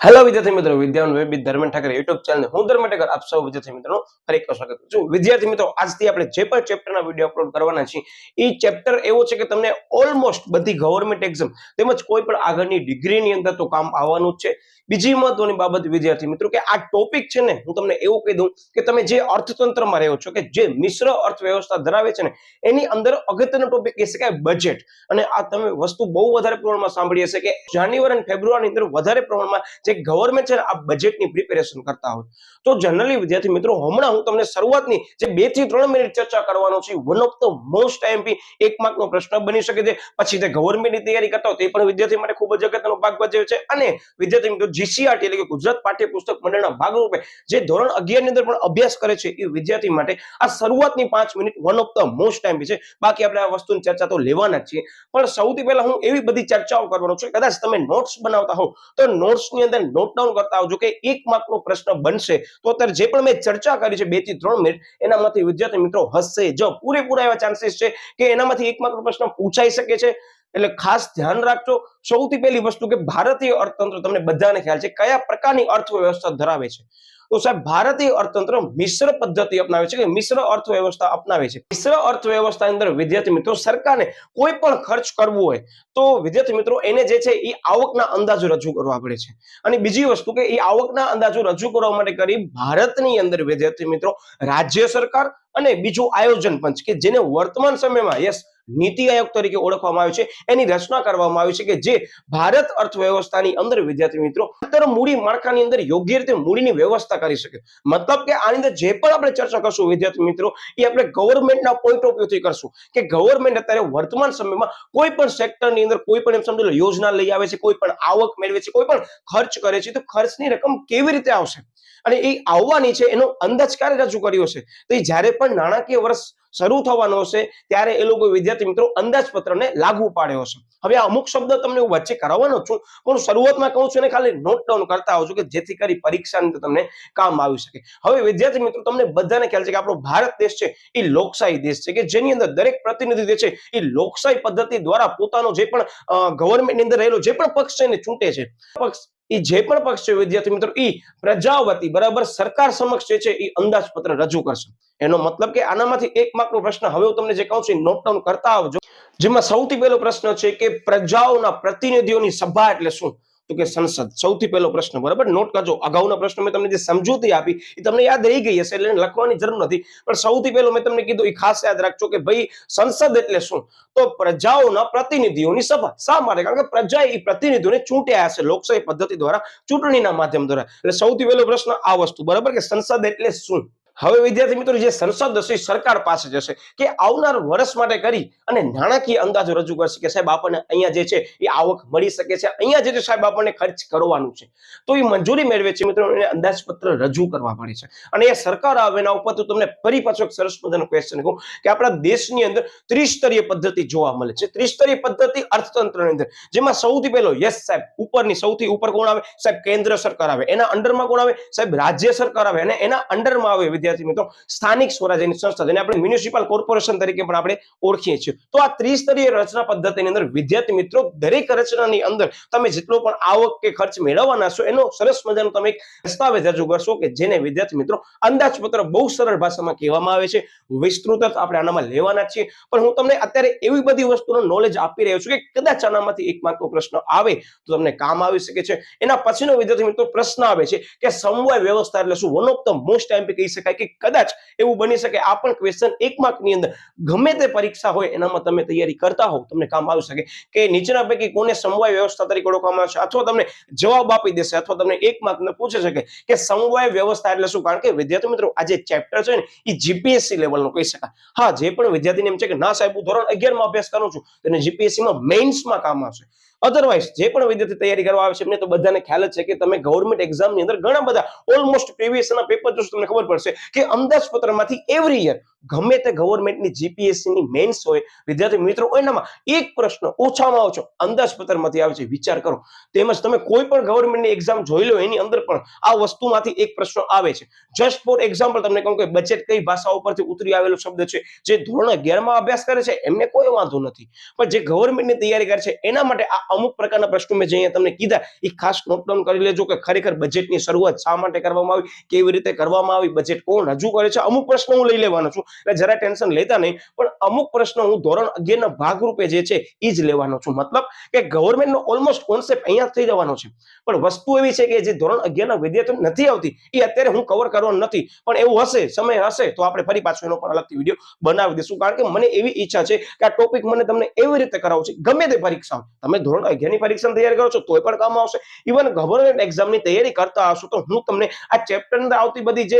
Hello વિદ્યાર્થી મિત્રો, વિદ્યાન web with Dharmendra Thakar YouTube channel હું ધર્મેન્દ્ર ઠાકર આપ સૌ વિદ્યાર્થી મિત્રો ફરી એક સ્વાગત કરું છું. વિદ્યાર્થી મિત્રો, આજથી આપણે જે પણ ચેપ્ટરના વિડીયો અપલોડ કરવાના છીએ એ ચેપ્ટર એવો છે કે તમને ઓલમોસ્ટ બધી ગવર્મેન્ટ એક્ઝામ તેમજ કોઈ પણ આગળની ડિગ્રીની અંદર તો કામ આવવાનું જ છે. બીજી મહત્વની બાબત વિદ્યાર્થી મિત્રો કે આ ટોપિક છે ને, હું તમને એવું કહી દઉં કે તમે જે અર્થતંત્રમાં રહ્યો છો કે જે મિશ્ર અર્થવ્યવસ્થા ધરાવે છે ને, એની અંદર અગત્યનો ટોપિક કહી શકાય બજેટ. અને આ તમે વસ્તુ બહુ વધારે પ્રમાણમાં સાંભળી હશે કે જાન્યુઆરી અને ફેબ્રુઆરીની અંદર વધારે પ્રમાણમાં જે ગવર્મેન્ટ છે આ બજેટની પ્રિપેરેશન કરતા હોય. તો જનરલી વિદ્યાર્થી મિત્રો, હમણાં હું તમને શરૂઆતની જે 2 થી 3 મિનિટ ચર્ચા કરવાનો છે, one of the most IMP 1 માર્કનો પ્રશ્ન બની શકે છે. પછી તે ગવર્મેન્ટની તૈયારી કરતા હોય તે પણ વિદ્યાર્થી માટે ખૂબ જ અગત્યનો ભાગ ભજવે છે. અને વિદ્યાર્થી મિત્રો, જીસીઆરટી એટલે કે ગુજરાત પાઠ્યપુસ્તક મંડળના ભાગરૂપે જે ધોરણ 11 ની અંદર પણ અભ્યાસ કરે છે એ વિદ્યાર્થી માટે આ શરૂઆતની 5 minute one of the most time છે. બાકી આપણે આ વસ્તુની ચર્ચા તો લેવાના જ છીએ, પણ સૌથી પહેલા હું એવી બધી ચર્ચાઓ કરવાનો છું. કદાચ તમે નોટ્સ બનાવતા હો તો નોટ્સની અંદર નોટ ડાઉન કરતા આવજો કે 1 માર્કનો પ્રશ્ન બનશે તો અત્યારે જે પણ મેં ચર્ચા કરી છે 2 થી 3 મિનિટ, એનામાંથી વિદ્યાર્થી મિત્રો હસશે જો પૂરેપૂરા એવા ચાન્સીસ છે કે એનામાંથી 1 માર્કનો પ્રશ્ન પૂછાઈ શકે છે. એટલે ખાસ ધ્યાન રાખજો. સૌથી પહેલી વસ્તુ કે ભારતીય અર્થતંત્ર તમને બધાને ખ્યાલ છે કયા પ્રકારની અર્થવ્યવસ્થા ધરાવે છે. તો સાહેબ, ભારતીય અર્થતંત્ર મિશ્ર પદ્ધતિ અપનાવે છે કે મિશ્ર અર્થવ્યવસ્થા અપનાવે છે. મિશ્ર અર્થવ્યવસ્થાની અંદર વિદ્યાર્થી મિત્રો સરકારને કોઈ પણ ખર્ચ કરવો હોય તો વિદ્યાર્થી મિત્રો એને જે છે એ આવકના અંદાજો રજૂ કરવા પડે છે. અને બીજી વસ્તુ કે એ આવકના અંદાજો રજૂ કરવા માટે કરી ભારતની અંદર વિદ્યાર્થી મિત્રો રાજ્ય સરકાર અને બીજું આયોજન પંચ કે જેને વર્તમાન સમયમાં નીતિ આયોગ તરીકે ઓળખવામાં આવે છે, એની રચના કરવામાં આવી છે કે જે ભારત અર્થવ્યવસ્થાની અંદર વિદ્યાર્થી મિત્રો અંતર મૂડી માળખાની અંદર યોગ્ય રીતે મૂડીની વ્યવસ્થા કરી શકે. મતલબ કે આની અંદર જે પણ આપણે ચર્ચા કરશું વિદ્યાર્થી મિત્રો એ આપણે ગવર્મેન્ટના પોઈન્ટ ઓફ વ્યૂથી કરશું કે ગવર્મેન્ટ અત્યારે વર્તમાન સમયમાં કોઈ પણ સેક્ટરની અંદર કોઈ પણ એમ સમજી લો યોજના લઈ આવે છે, કોઈ પણ આવક મેળવે છે, કોઈ પણ ખર્ચ કરે છે, તો ખર્ચની રકમ કેવી રીતે આવશે અને એ આવવાની છે એનો અંદાજ ક્યારે રજૂ કર્યો છે. તો એ જ્યારે પણ નાણાકીય વર્ષ શરૂ થવાનો હશે ત્યારે એ લોકો વિદ્યાર્થી મિત્રો અંદાજપત્રને લાગુ પાડ્યો હશે. હવે આ અમુક શબ્દ તમને હું વચ્ચે કરાવવાનો છું, પણ શરૂઆતમાં કહું છું ને ખાલી નોટ ડાઉન કરતા આવજો કે જેથી કરી પરીક્ષાની અંદર તમને કામ આવી શકે. હવે વિદ્યાર્થી મિત્રો, તમને બધાને ખ્યાલ છે કે આપણો ભારત દેશ છે એ લોકશાહી દેશ છે કે જેની અંદર દરેક પ્રતિનિધિ જે છે એ લોકશાહી પદ્ધતિ દ્વારા પોતાનો જે પણ ગવર્મેન્ટની અંદર રહેલો જે પણ પક્ષ છે એને ચૂંટે છે. પક્ષ એ જે પણ પક્ષ છે વિદ્યાર્થી મિત્રો એ પ્રજા વતી બરાબર સરકાર સમક્ષ જે છે એ અંદાજપત્ર રજૂ કરશે. એનો મતલબ કે આનામાંથી 1 માર્કનો પ્રશ્ન હવે હું તમને જે કહું છું નોટ ડાઉન કરતા આવજો. જેમાં સૌથી પહેલો પ્રશ્ન છે કે પ્રજાઓના પ્રતિનિધિઓની સભા એટલે શું? તો કે સંસદ. સૌથી પહેલો પ્રશ્ન બરાબર નોટ કરજો. અગાઉના પ્રશ્ન મેં તમને જે સમજૂતી આપી એ તમને યાદ રહી ગઈ હશે એટલે લખવાની જરૂર નથી, પણ સૌથી પહેલો મેં તમને કીધું એ ખાસ યાદ રાખજો કે ભાઈ સંસદ એટલે શું? તો પ્રજાઓના પ્રતિનિધિઓની સભા. શા માટે? કારણ કે પ્રજા એ પ્રતિનિધિઓને ચૂંટ્યા હશે લોકશાહી પદ્ધતિ દ્વારા, ચૂંટણીના માધ્યમ દ્વારા. એટલે સૌથી પહેલો પ્રશ્ન આ વસ્તુ બરાબર કે સંસદ એટલે શું. હવે વિદ્યાર્થી મિત્રો, જે સંસદ હશે સરકાર પાસે જશે કે આવનાર વર્ષ માટે કરી અને નાણાકીય અંદાજો રજૂ કરશે કે સાહેબ આપણને અહીંયા જે છે એ આવક મળી શકે છે, અહીંયા જે છે સાહેબ આપણને ખર્ચ કરવાનું છે. તો એ મંજૂરી મેળવે છે મિત્રો, એને અંદાજપત્ર રજૂ કરવા પડે છે અને એ સરકાર આવે એના ઉપર તો તમને ફરી પાછો એક સરસ મજાનો ક્વેશ્ચન કહું કે આપણા દેશની અંદર ત્રિસ્તરીય પદ્ધતિ જોવા મળે છે. ત્રિસ્તરીય પદ્ધતિ અર્થતંત્રની અંદર જેમાં સૌથી પહેલો સાહેબ ઉપરની સૌથી ઉપર કોણ આવે? સાહેબ કેન્દ્ર સરકાર આવે. એના અંડરમાં કોણ આવે? સાહેબ રાજ્ય સરકાર આવે. અને એના અંડરમાં આવે વિદ્યાર્થી મિત્રો સ્થાનિક સ્વરાજ્યની સંસ્થા, જેને આપણે મ્યુનિસિપલ કોર્પોરેશન તરીકે પણ આપણે ઓળખીએ છીએ. તો આ ત્રિસ્તરીય રચના પદ્ધતિની અંદર વિદ્યાર્થી મિત્રો દરેક રચનાની અંદર તમે જેટલો પણ આવક કે ખર્ચ મેળવવાના છો એનો સરસ મજાનો તમે એક દસ્તાવેજ રજૂ કરશો કે જેને વિદ્યાર્થી મિત્રો અંદાજપત્ર બહુ સરળ ભાષામાં કહેવામાં આવે છે. વિસ્તૃત આપણે આનામાં લેવાના છીએ, પણ હું તમને અત્યારે એવી બધી વસ્તુનો નોલેજ આપી રહ્યો છું કે કદાચ આનામાંથી 1 માર્કનો પ્રશ્ન આવે તો તમને કામ આવી શકે છે. એના પછીનો વિદ્યાર્થી મિત્રો પ્રશ્ન આવે છે કે સમવાય વ્યવસ્થા એટલે શું? One of the most time કહી શકાય કે કદાચ એવું બની શકે આ પણ ક્વેશ્ચન 1 માર્કની અંદર ગમે તે પરીક્ષા હોય એનામાં તમે તૈયારી કરતા હો તમને કામ આવી શકે કે નીચેના પૈકી કોને સમવાય વ્યવસ્થા તરીકે ઓળખવામાં આવે છે, અથવા તમને જવાબ આપી દેશે અથવા તમને 1 માર્કને પૂછી શકે કે સમવાય વ્યવસ્થા એટલે શું. કારણ કે વિદ્યાર્થી મિત્રો આ જે ચેપ્ટર છે ને એ જીપીએસસી લેવલનો કહી શકાય. હા, જે પણ વિદ્યાર્થીને એમ છે કે ના સાહેબ હું ધોરણ 11 માં અભ્યાસ કરું છું તેને જીપીએસસી માં મેઇન્સમાં કામ આવશે. અધરવાઇઝ જે પણ વિદ્યાર્થી તૈયારી કરવા આવે છે એમને તો બધાને ખ્યાલ જ છે કે તમે ગવર્મેન્ટ એક્ઝામની અંદર ઘણા બધા ઓલમોસ્ટ પ્રીવિયસ ના પેપર જોશો તમને ખબર પડશે કે અંદાજપત્રમાંથી એવરી યર ગમે તે ગવર્મેન્ટની જીપીએસસી ની મેન્સ હોય વિદ્યાર્થી મિત્રો એનામાં એક પ્રશ્ન ઓછામાં ઓછો અંદાજપત્રમાંથી આવે છે. વિચાર કરો. તેમજ તમે કોઈ પણ ગવર્મેન્ટની એક્ઝામ જોઈ લો એની અંદર પણ આ વસ્તુમાંથી એક પ્રશ્ન આવે છે. જસ્ટ ફોર એક્ઝામ્પલ તમને કહું કે બજેટ કઈ ભાષા ઉપરથી ઉતરી આવેલો શબ્દ છે. જે ધોરણ 11 માં અભ્યાસ કરે છે એમને કોઈ વાંધો નથી, પણ જે ગવર્મેન્ટની તૈયારી કરે છે એના માટે આ અમુક પ્રકારના પ્રશ્નો મેં જે અહીંયા તમને કીધા એ ખાસ નોટ ડાઉન કરી લેજો કે ખરેખર બજેટની શરૂઆત શા માટે કરવામાં આવી, કેવી રીતે કરવામાં આવી, બજેટ કોણ રજૂ કરે છે. અમુક પ્રશ્નો હું લઈ લેવાનો છું એટલે જરા ટેન્શન લેતા નહીં, પણ અમુક પ્રશ્નો હું ધોરણ 11 ના ભાગરૂપે જે છે એ જ લેવાનો છું. મતલબ કે ગવર્મેન્ટનો ઓલમોસ્ટ કોન્સેપ્ટ અહીંયા થઈ જવાનો છે, પણ વસ્તુ એવી છે કે જે ધોરણ 11 ના વિદ્યાર્થીઓ નથી આવતી એ અત્યારે હું કવર કરવાનો નથી, પણ એવું હશે, સમય હશે તો આપણે ફરી પાછો એનો પણ અલગથી વિડીયો બનાવી દઈશું. કારણ કે મને એવી ઈચ્છા છે કે આ ટોપિક મને તમને એવી રીતે કરાવવું છે ગમે તે પરીક્ષા, તમે ધોરણ 11 ની પરીક્ષાની તૈયારી કરો છો તોય પણ કામ આવશે. ઇવન ગવર્મેન્ટ એક્ઝામની તૈયારી કરતા હશો તો હું તમને આ ચેપ્ટર અંદર આવતી બધી જે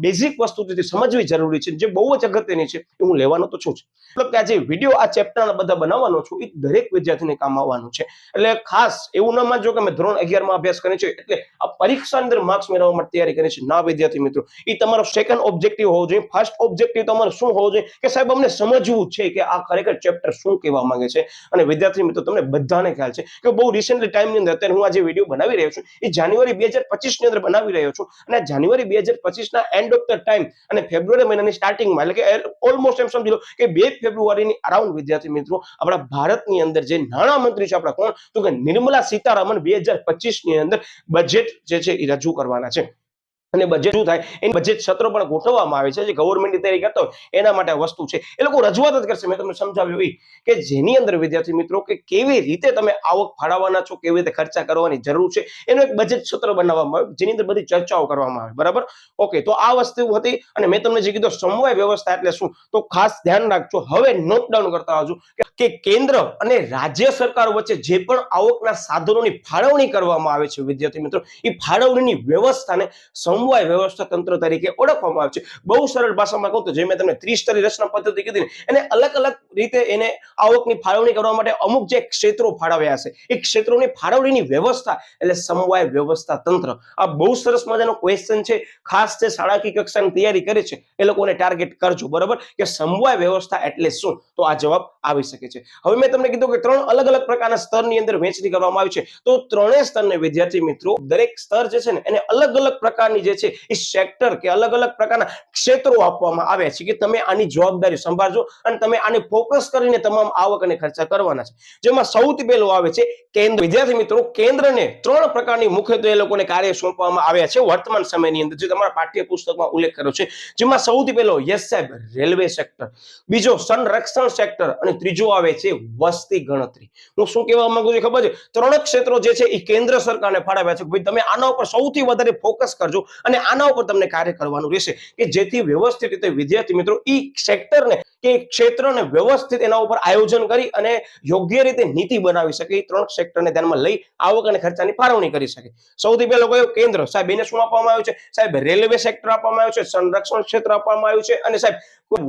બેઝિક વસ્તુ છે સમજવી જરૂરી છે, જે બહુ જ અગત્યની છે એ હું લેવાનો તો છું જ. મતલબ કે આ જે વિડીયો આ ચેપ્ટરના બધા બનાવવાનો છું એ દરેક વિદ્યાર્થીને કામ આવવાનું છે. એટલે ખાસ એવું ન માનજો કે મેં ધોરણ 11 માં અભ્યાસ કર્યો છે એટલે આ પરીક્ષા અંદર માર્ક્સ મેળવવા માટે તૈયારી કરી છે. ના વિદ્યાર્થી મિત્રો, એ તમારો સેકન્ડ ઓબ્જેક્ટિવ હોવો જોઈએ. ફર્સ્ટ ઓબ્જેક્ટિવ તમારો શું હોવો જોઈએ કે સાહેબ અમને સમજવું છે કે આ ખરેખર ચેપ્ટર શું કહેવા માંગે છે. અને વિદ્યાર્થી મિત્રો તમને બધાને ખ્યાલ છે કે બહુ રિસેન્ટલી ટાઈમની અંદર અત્યારે હું આ જે વિડીયો બનાવી રહ્યો છું એ જાન્યુઆરી 2025 ની અંદર બનાવી રહ્યો છું, અને જાન્યુઆરી 2025 ના એન્ડ ઓફ ધ ટાઈમ અને ફેબ્રુઆરી મહિનાની સ્ટાર્ટિંગમાં એટલે કે ઓલમોસ્ટ એમ સમજી લો કે 2 ફેબ્રુઆરીની અરાઉન્ડ વિદ્યાર્થી મિત્રો આપણા ભારતની અંદર જે નાણાં મંત્રી છે આપણા કોણ, તો કે નિર્મલા સીતારામન 2025 ની અંદર બજેટ જે છે એ રજૂ કરવાના છે. અને બજેટ શું થાય એ બજેટ સત્ર પણ ગોઠવવામાં આવે છે. જે ગવર્મેન્ટની તૈયારી કરતા હોય એના માટે વસ્તુ છે એ લોકો રજૂઆત જ કરશે. મેં તમને સમજાવ્યું એ કે જેની અંદર વિદ્યાર્થી મિત્રો કે કેવી રીતે તમે આવક ફાળવવાના છો, કેવી રીતે ખર્ચા કરવાની જરૂર છે, એનો એક બજેટ સત્ર બનાવવામાં આવે જેની અંદર બધી ચર્ચાઓ કરવામાં આવે. બરાબર, ઓકે. તો આ વસ્તુ હતી અને મેં તમને જે કીધું સમવાય વ્યવસ્થા એટલે શું, તો ખાસ ધ્યાન રાખજો. હવે નોટ ડાઉન કરતા આવજો કે કેન્દ્ર અને રાજ્ય સરકાર વચ્ચે જે પણ આવકના સાધનોની ફાળવણી કરવામાં આવે છે વિદ્યાર્થી મિત્રો, એ ફાળવણીની વ્યવસ્થાને સમવાય વ્યવસ્થા તંત્ર તરીકે ઓળખવામાં આવે છે. બહુ સરળ ભાષામાં કહું તો જે મેં તમને ત્રિસ્તરીય રચના પદ્ધતિ કીધી ને એને અલગ અલગ રીતે એને આવકની ફાળવણી કરવા માટે અમુક જે ક્ષેત્રો ફાળવ્યા છે એ ક્ષેત્રોની ફાળવણીની વ્યવસ્થા એટલે સમવાય વ્યવસ્થા તંત્ર. આ બહુ સરસ મજાનો ક્વેશ્ચન છે. ખાસ જે શાળાકીય કક્ષાની તૈયારી કરે છે એ લોકોને ટાર્ગેટ કરજો. બરાબર, કે સમવાય વ્યવસ્થા એટલે શું, તો આ જવાબ આવી શકે છે. હવે મેં તમને કીધું કે 3 અલગ અલગ પ્રકારના સ્તરની અંદર વહેંચણી કરવામાં આવી છે. તો ત્રણેય સ્તરને વિદ્યાર્થી મિત્રો દરેક સ્તર જે છે ને એને અલગ અલગ પ્રકારની જે છે એ સેક્ટર કે અલગ અલગ પ્રકારના ક્ષેત્રો આપવામાં આવ્યા છે કે તમે આની જવાબદારી સંભાળજો અને તમે આને ફોકસ કરીને તમામ આવક અને ખર્ચા કરવાના છે. જેમાં સૌથી પહેલું આવે છે કેન્દ્ર. વિદ્યાર્થી મિત્રો કેન્દ્રને 3 પ્રકારની મુખ્યત્વે એ લોકોને કાર્ય સોંપવામાં આવ્યા છે વર્તમાન સમયની અંદર, જે તમારા પાઠ્યપુસ્તકમાં ઉલ્લેખ કર્યો છે. જેમાં સૌથી પહેલો યસ સાહેબ રેલવે સેક્ટર, બીજો સંરક્ષણ સેક્ટર અને ત્રીજો આવે છે વસ્તી ગણતરી. હું શું કહેવા માંગુ છું ખબર છે, 3 ક્ષેત્રો જે છે એ કેન્દ્ર સરકારને ફાળવ્યા છે. ભાઈ તમે આના ઉપર સૌથી વધારે ફોકસ કરજો અને આના ઉપર તમને કાર્ય કરવાનું રહેશે કે જેથી વ્યવસ્થિત રીતે વિદ્યાર્થી મિત્રો એ સેક્ટરને કે ક્ષેત્રને વ્યવસ્થિત એના ઉપર આયોજન કરી અને યોગ્ય રીતે નીતિ બનાવી શકે. 3 સેક્ટરને ધ્યાનમાં લઈ આવક અને ખર્ચાની ફાળવણી કરી શકે. સૌથી પહેલો કયો કેન્દ્ર, સાહેબ એને શું આપવામાં આવ્યું છે, સાહેબ રેલવે સેક્ટર આપવામાં આવ્યું છે, સંરક્ષણ ક્ષેત્ર આપવામાં આવ્યું છે અને સાહેબ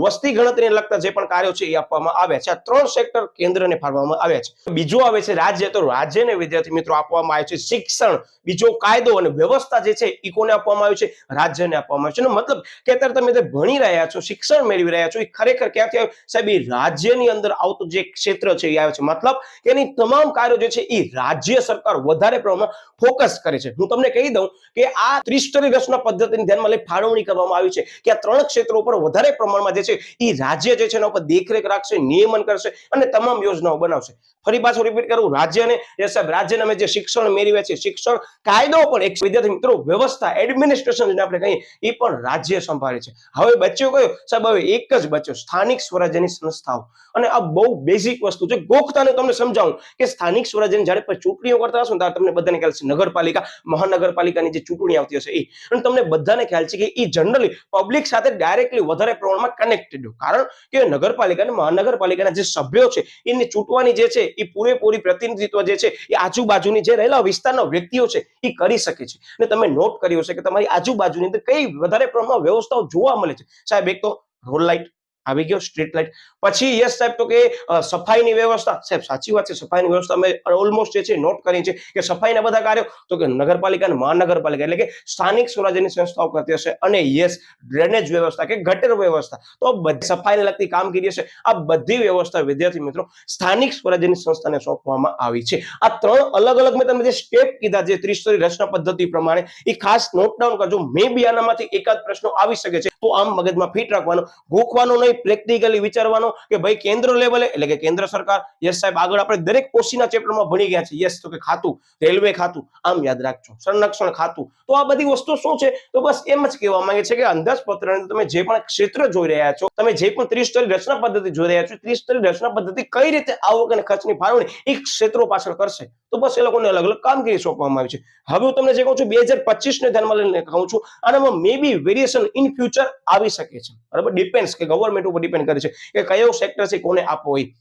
વસ્તી ગણતરીને લગતા જે પણ કાર્યો છે એ આપવામાં આવ્યા છે. આ 3 સેક્ટર કેન્દ્રને ફાળવવામાં આવ્યા છે. બીજું આવે છે રાજ્ય. તો રાજ્યને વિદ્યાર્થી મિત્રો આપવામાં આવે છે શિક્ષણ, બીજો કાયદો અને વ્યવસ્થા જે છે એ કોને આપવામાં આવ્યું છે, રાજ્યને આપવામાં આવ્યું છે. મતલબ કે અત્યારે તમે જે ભણી રહ્યા છો, શિક્ષણ મેળવી રહ્યા છો, એ ખરેખર ક્યાંથી આવ્યું સાહેબ, એ રાજ્યની અંદર આવતું જે ક્ષેત્ર છે એ આવે છે. મતલબ કે એની તમામ કાર્યો જે છે એ રાજ્ય સરકાર વધારે પ્રમાણમાં ફોકસ કરે છે. હું તમને કહી દઉં કે આ ત્રિસ્તરીય રચના પદ્ધતિને ધ્યાનમાં લઈ ફાળવણી કરવામાં આવી છે કે આ 3 ક્ષેત્રો ઉપર વધારે પ્રમાણમાં જે છે એ રાજ્ય જે છે એના ઉપર દેખરેખ રાખશે, નિયમન કરશે અને તમામ યોજનાઓ બનાવશે. ફરી પાછું રિપીટ કરું, રાજ્યને સાહેબ રાજ્યને અમે જે શિક્ષણ મેળવ્યા છે, શિક્ષણ કાયદો પણ એક વિદ્યાર્થી મિત્રો વ્યવસ્થા એડમિનિસ્ટ્રેશન જેને આપણે કહીએ એ પણ રાજ્ય સંભાળે છે. હવે બચ્યો કયો સાહેબ, હવે એક જ બચ્યો સ્થાનિક સ્વરાજ્યની સંસ્થાઓ. અને આ બહુ બેઝિક વસ્તુ છે. ગોખતાને તમને સમજાવું કે સ્થાનિક સ્વરાજ્યની જ્યારે પણ ચૂંટણીઓ કરતા હશો ત્યારે તમને બધાને ખ્યાલ છે નગરપાલિકા, મહાનગરપાલિકાની જે ચૂંટણી આવતી હશે એ, અને તમને બધાને ખ્યાલ છે કે એ જનરલી પબ્લિક સાથે ડાયરેક્ટલી વધારે પ્રમાણમાં કનેક્ટેડ, કારણ કે નગરપાલિકા અને મહાનગરપાલિકાના જે સભ્યો છે એની ચૂંટવાની જે છે એ પૂરેપૂરી પ્રતિનિધિત્વ જે છે એ આજુબાજુની જે રહેલા વિસ્તારના વ્યક્તિઓ છે એ કરી શકે છે. અને તમે નોટ કર્યું છે કે તમારી આજુબાજુની અંદર કઈ વધારે પ્રમાણમાં વ્યવસ્થાઓ જોવા મળે છે. સાહેબ એક તો રોડ લાઇટ, આવી ગયો સ્ટ્રીટ લાઇટ. પછી યસ સાહેબ તો કે સફાઈની વ્યવસ્થા. સાહેબ સાચી વાત છે, સફાઈની વ્યવસ્થા અમે ઓલમોસ્ટ જે છે નોટ કરી છે કે સફાઈના બધા કાર્યો તો કે નગરપાલિકા અને મહાનગરપાલિકા એટલે કે સ્થાનિક સ્વરાજ્યની સંસ્થાઓ કરતી હશે. અને યસ ડ્રેનેજ વ્યવસ્થા કે ગટર વ્યવસ્થા તો બધી સફાઈને લગતી કામગીરી હશે. આ બધી વ્યવસ્થા વિદ્યાર્થી મિત્રો સ્થાનિક સ્વરાજ્યની સંસ્થાને સોંપવામાં આવી છે. આ 3 અલગ અલગ મેં તમને જે સ્ટેપ કીધા જે ત્રિસ્તરીય રચના પદ્ધતિ પ્રમાણે એ ખાસ નોટ ડાઉન કરજો. મે બી આનામાંથી એકાદ પ્રશ્નો આવી શકે છે તો આમ મગજમાં ફિટ રાખવાનો, ગોખવાનો નહીં, પ્રેક્ટિકલી વિચારવાનો કે ભાઈ કેન્દ્ર લેવલે એટલે કે કેન્દ્ર સરકાર. યસ સાહેબ આગળ આપણે દરેક પોસ્ટના ચેપ્ટરમાં ભણી ગયા છે. યસ તો કે ખાતું, રેલવે ખાતું આમ યાદ રાખજો, સંરક્ષણ ખાતું. તો આ બધી વસ્તુ શું છે તો બસ એમ જ કહેવા માંગે છે કે અંદાજપત્રની તમે જે પણ ક્ષેત્ર જોઈ રહ્યા છો, તમે જે પણ ત્રિસ્તરીય રચના પદ્ધતિ જોઈ રહ્યા છો, ત્રિસ્તરીય રચના પદ્ધતિ કઈ રીતે આવક અને ખર્ચની ફાળવણી એક ક્ષેત્રો પાછળ કરશે તો બસ એ લોકોને અલગ અલગ કામગીરી સોંપવામાં આવી છે. હવે હું તમને જે કહું છું 2025 ને ધ્યાનમાં લઈને કહું છું, આનામાં મે બી વેરિએશન ઇન ફ્યુચર આવી શકે છે. બરાબર, ડિપેન્ડ્સ કે ગવર્નમેન્ટ ઉપર ડિપેન્ડ કરે છે કે કયો સેક્ટર છે કોને આપવો હોય.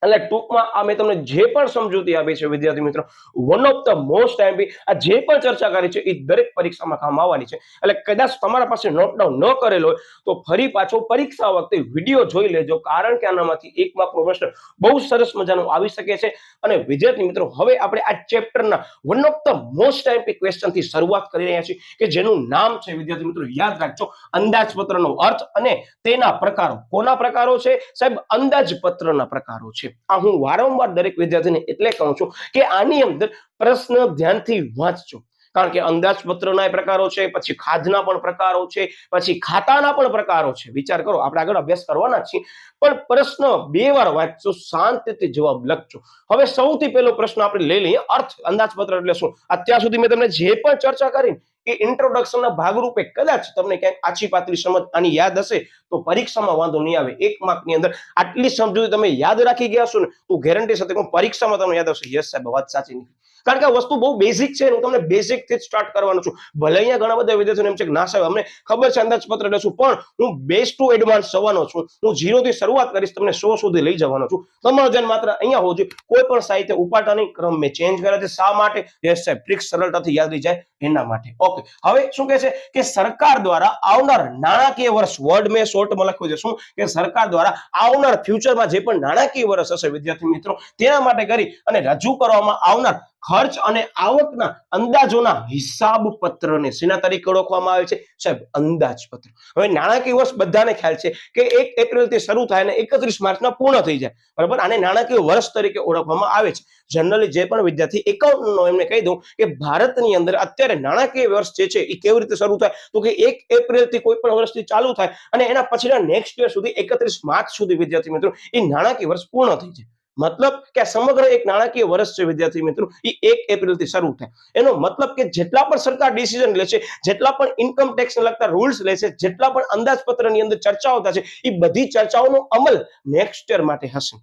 એટલે ટૂંકમાં આ મેં તમને જે પણ સમજૂતી આપી છે વિદ્યાર્થી મિત્રો, one of the most time આ જે પણ ચર્ચા કરી છે એ દરેક પરીક્ષામાં કામ આવવાની છે. એટલે કદાચ તમારા પાસે નોટ ડાઉન ન કરેલો હોય તો ફરી પાછો પરીક્ષા વખતે વિડીયો જોઈ લેજો, કારણ કે આનામાંથી 1 માર્કનો પ્રશ્ન બહુ સરસ મજાનો આવી શકે છે. અને વિદ્યાર્થી મિત્રો હવે આપણે આ ચેપ્ટરના one of the most time question થી શરૂઆત કરી રહ્યા છીએ કે જેનું નામ છે વિદ્યાર્થી મિત્રો યાદ રાખજો, અંદાજપત્રનો અર્થ અને તેના પ્રકારો. કોના પ્રકારો છે સાહેબ? અંદાજપત્રના પ્રકારો છે. આ હું વારંવાર દરેક વિદ્યાર્થીને એટલે કહું છું કે આની અંદર પ્રશ્ન ધ્યાનથી વાંચજો, કારણ કે અંદાજપત્રના પ્રકારો છે, પછી ખાધના પણ પ્રકારો છે, પછી ખાતાના પણ પ્રકારો છે. વિચાર કરો, આપણે આગળ અભ્યાસ કરવાના છીએ, પણ પ્રશ્ન 2 વાર વાંચજો, શાંતિથી જવાબ લખજો. હવે સૌથી પહેલો પ્રશ્ન આપણે લઈ લઈએ, અર્થ અંદાજપત્ર એટલે શું. અત્યાર સુધી મેં તમને જે પણ ચર્ચા કરી એ ઇન્ટ્રોડક્શનના ભાગરૂપે કદાચ તમને ક્યાંક આછી પાતળી સમજ આની યાદ હશે તો પરીક્ષામાં વાંધો નહીં આવે. 1 માર્કની અંદર આટલી સમજૂતી તમે યાદ રાખી ગયા છો ને તો ગેરંટી સાથે કહું પરીક્ષામાં તમને યાદ આવશે. યસ સાહેબ વાત સાચી નથી, કારણ કે આ વસ્તુ બહુ બેઝિક છે. હું તમને બેઝિક થી સ્ટાર્ટ કરવાનો છું. ભલે અહીંયા ઘણા બધા વિદ્યાર્થીઓને એમ છે કે ના સાહેબ અમને ખબર છે અંદાજપત્ર એટલે શું, પણ હું બેઝ ટુ એડવાન્સ જવાનો છું. હું 0 થી શરૂઆત કરીશ, તમને 100 સુધી લઈ જવાનો છું. તમારું ધ્યાન માત્ર અહીંયા હોવું જોઈએ. કોઈ પણ સાહિત્ય ઉપાડતા નહીં, ક્રમ મેં ચેન્જ કર્યા છે. શા માટે? યસ સાહેબ ટ્રિક સરળતાથી યાદ રહી જાય એના માટે. ઓકે, હવે શું કહે છે કે સરકાર દ્વારા આવનાર નાણાકીય વર્ષ, વર્ડ મેં શોર્ટમાં લખ્યું છે શું કે સરકાર દ્વારા આવનાર ફ્યુચરમાં જે પણ નાણાકીય વર્ષ હશે વિદ્યાર્થી મિત્રો તેના માટે કરી અને રજૂ કરવામાં આવનાર ખર્ચ અને આવકના અંદાજોના હિસાબ પત્રને શેના તરીકે ઓળખવામાં આવે છે સાહેબ? અંદાજપત્ર. હવે નાણાકીય વર્ષ બધાને ખ્યાલ છે કે 1 એપ્રિલ થી શરૂ થાય અને 31 માર્ચના પૂર્ણ થઈ જાય. બરાબર, આને નાણાકીય વર્ષ તરીકે ઓળખવામાં આવે છે. જનરલી જે પણ વિદ્યાર્થી એકાઉન્ટનો એમને કહી દઉં કે ભારતની અંદર અત્યારે નાણાકીય વર્ષ જે છે એ કેવી રીતે શરૂ થાય તો કે 1 એપ્રિલ થી કોઈ પણ વર્ષથી ચાલુ થાય અને એના પછીના નેક્સ્ટ યર સુધી 31 માર્ચ સુધી વિદ્યાર્થી મિત્રો એ નાણાકીય વર્ષ પૂર્ણ થઈ જાય. મતલબ કે સમગ્ર એક નાણાકીય વર્ષ છે વિદ્યાર્થી મિત્રો એ 1 એપ્રિલ થી શરૂ થાય. એનો મતલબ કે જેટલા પણ સરકાર ડિસિઝન લે છે, જેટલા પણ ઇન્કમ ટેક્સ ને લગતા રૂલ્સ લે છે, જેટલા પણ અંદાજપત્રની અંદર ચર્ચાઓ થાય છે એ બધી ચર્ચાઓનો અમલ નેક્સ્ટ યર માટે હશે.